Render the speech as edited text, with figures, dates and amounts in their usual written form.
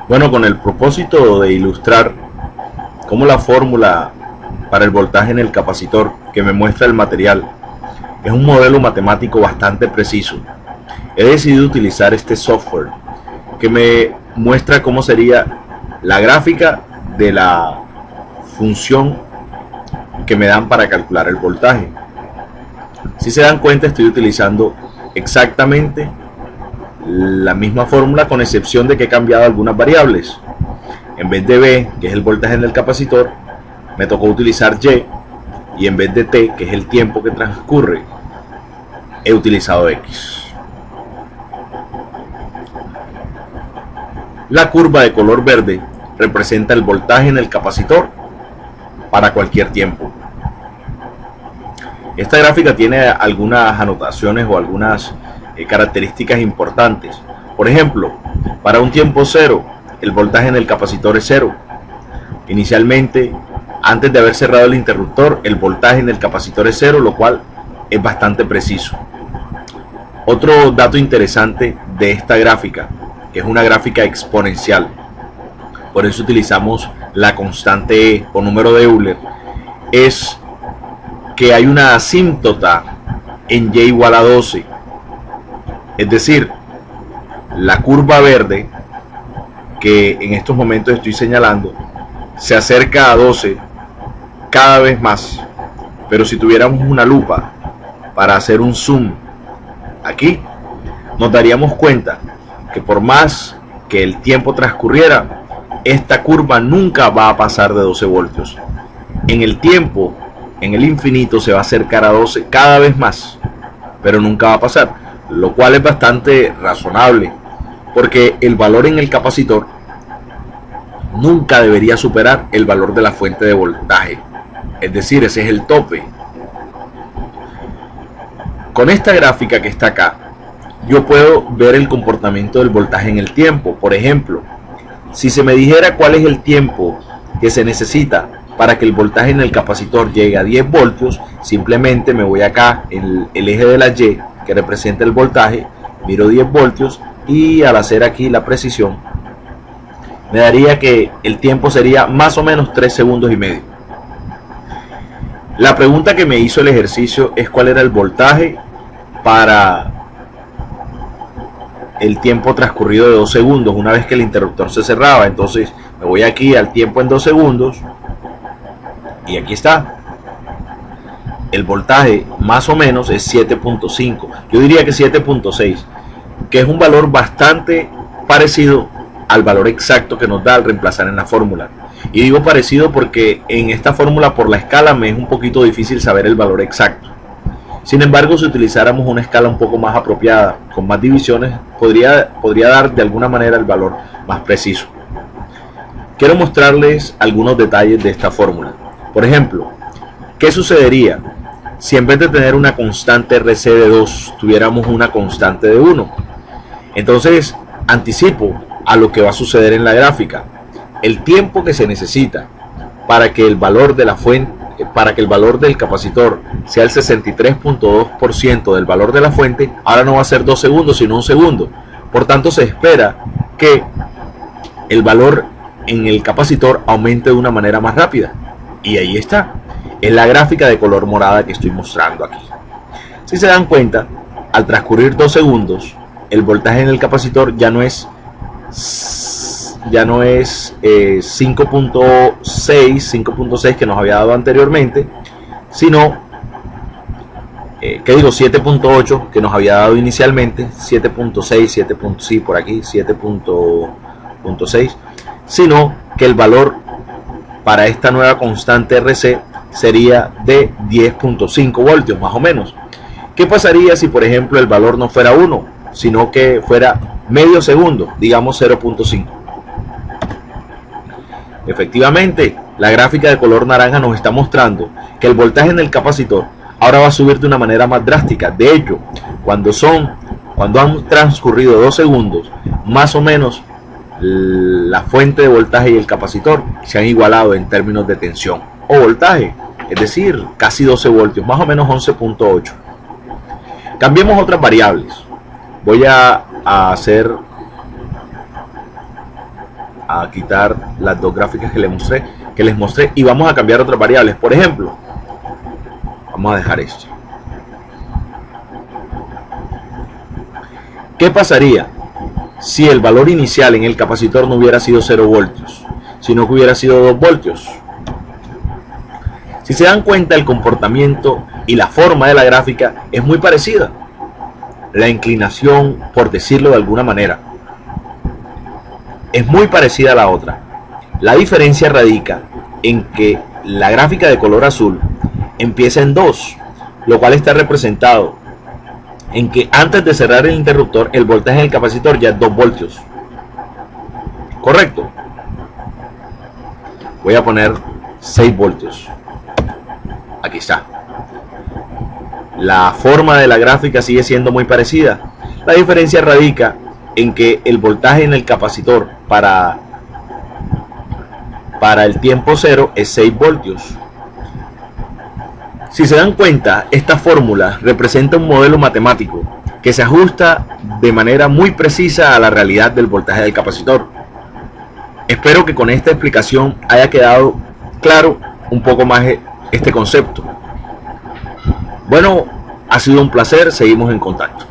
Bueno, con el propósito de ilustrar cómo la fórmula para el voltaje en el capacitor que me muestra el material es un modelo matemático bastante preciso, he decidido utilizar este software que me muestra cómo sería la gráfica de la función que me dan para calcular el voltaje. Si se dan cuenta, estoy utilizando exactamente la misma fórmula, con excepción de que he cambiado algunas variables. En vez de B, que es el voltaje en el capacitor, me tocó utilizar Y, y en vez de T, que es el tiempo que transcurre, he utilizado X. La curva de color verde representa el voltaje en el capacitor para cualquier tiempo. Esta gráfica tiene algunas anotaciones o algunas características importantes. Por ejemplo, para un tiempo cero, el voltaje en el capacitor es cero. Inicialmente, antes de haber cerrado el interruptor, el voltaje en el capacitor es cero, lo cual es bastante preciso. Otro dato interesante de esta gráfica, que es una gráfica exponencial, por eso utilizamos la constante E o número de Euler, es que hay una asíntota en Y igual a 12. Es decir, la curva verde que en estos momentos estoy señalando se acerca a 12 cada vez más. Pero si tuviéramos una lupa para hacer un zoom aquí, nos daríamos cuenta que por más que el tiempo transcurriera, esta curva nunca va a pasar de 12 voltios. En el tiempo, en el infinito, se va a acercar a 12 cada vez más, pero nunca va a pasar, lo cual es bastante razonable, porque el valor en el capacitor nunca debería superar el valor de la fuente de voltaje, es decir, ese es el tope. Con esta gráfica que está acá, yo puedo ver el comportamiento del voltaje en el tiempo. Por ejemplo, si se me dijera cuál es el tiempo que se necesita para que el voltaje en el capacitor llegue a 10 voltios, simplemente me voy acá en el eje de la Y, que representa el voltaje, miro 10 voltios y al hacer aquí la precisión, me daría que el tiempo sería más o menos 3 segundos y medio. La pregunta que me hizo el ejercicio es cuál era el voltaje para el tiempo transcurrido de 2 segundos una vez que el interruptor se cerraba. Entonces me voy aquí al tiempo en 2 segundos y aquí está. El voltaje más o menos es 7.5, yo diría que 7.6, que es un valor bastante parecido al valor exacto que nos da al reemplazar en la fórmula. Y digo parecido porque en esta fórmula, por la escala, me es un poquito difícil saber el valor exacto. Sin embargo, si utilizáramos una escala un poco más apropiada, con más divisiones, podría dar de alguna manera el valor más preciso. Quiero mostrarles algunos detalles de esta fórmula. Por ejemplo, ¿qué sucedería si en vez de tener una constante RC de 2, tuviéramos una constante de 1? Entonces, anticipo a lo que va a suceder en la gráfica. El tiempo que se necesita para que el valor de la fuente, para que el valor del capacitor sea el 63.2% del valor de la fuente, ahora no va a ser 2 segundos, sino 1 segundo. Por tanto, se espera que el valor en el capacitor aumente de una manera más rápida. Y ahí está. Es la gráfica de color morada que estoy mostrando aquí. Si se dan cuenta, al transcurrir 2 segundos, el voltaje en el capacitor ya no es 5.6 que nos había dado anteriormente, sino 7.8 que nos había dado inicialmente, 7.6, sí, por aquí 7.6, sino que el valor para esta nueva constante RC sería de 10.5 voltios más o menos. ¿Qué pasaría si por ejemplo el valor no fuera 1, sino que fuera medio segundo, digamos 0.5? Efectivamente, la gráfica de color naranja nos está mostrando que el voltaje en el capacitor ahora va a subir de una manera más drástica. De hecho, cuando han transcurrido 2 segundos, más o menos la fuente de voltaje y el capacitor se han igualado en términos de tensión o voltaje, es decir, casi 12 voltios, más o menos 11.8. Cambiemos otras variables. Voy a hacer a quitar las dos gráficas que les mostré y vamos a cambiar otras variables. Por ejemplo, vamos a dejar esto. ¿Qué pasaría si el valor inicial en el capacitor no hubiera sido 0 voltios, sino que hubiera sido 2 voltios? Si se dan cuenta, el comportamiento y la forma de la gráfica es muy parecida. La inclinación, por decirlo de alguna manera, es muy parecida a la otra. La diferencia radica en que la gráfica de color azul empieza en 2, lo cual está representado en que antes de cerrar el interruptor, el voltaje del capacitor ya es 2 voltios. ¿Correcto? Voy a poner 6 voltios. Aquí está. La forma de la gráfica sigue siendo muy parecida. La diferencia radica en que el voltaje en el capacitor para el tiempo cero es 6 voltios. Si se dan cuenta, esta fórmula representa un modelo matemático que se ajusta de manera muy precisa a la realidad del voltaje del capacitor. Espero que con esta explicación haya quedado claro un poco más este concepto. Bueno, ha sido un placer, seguimos en contacto.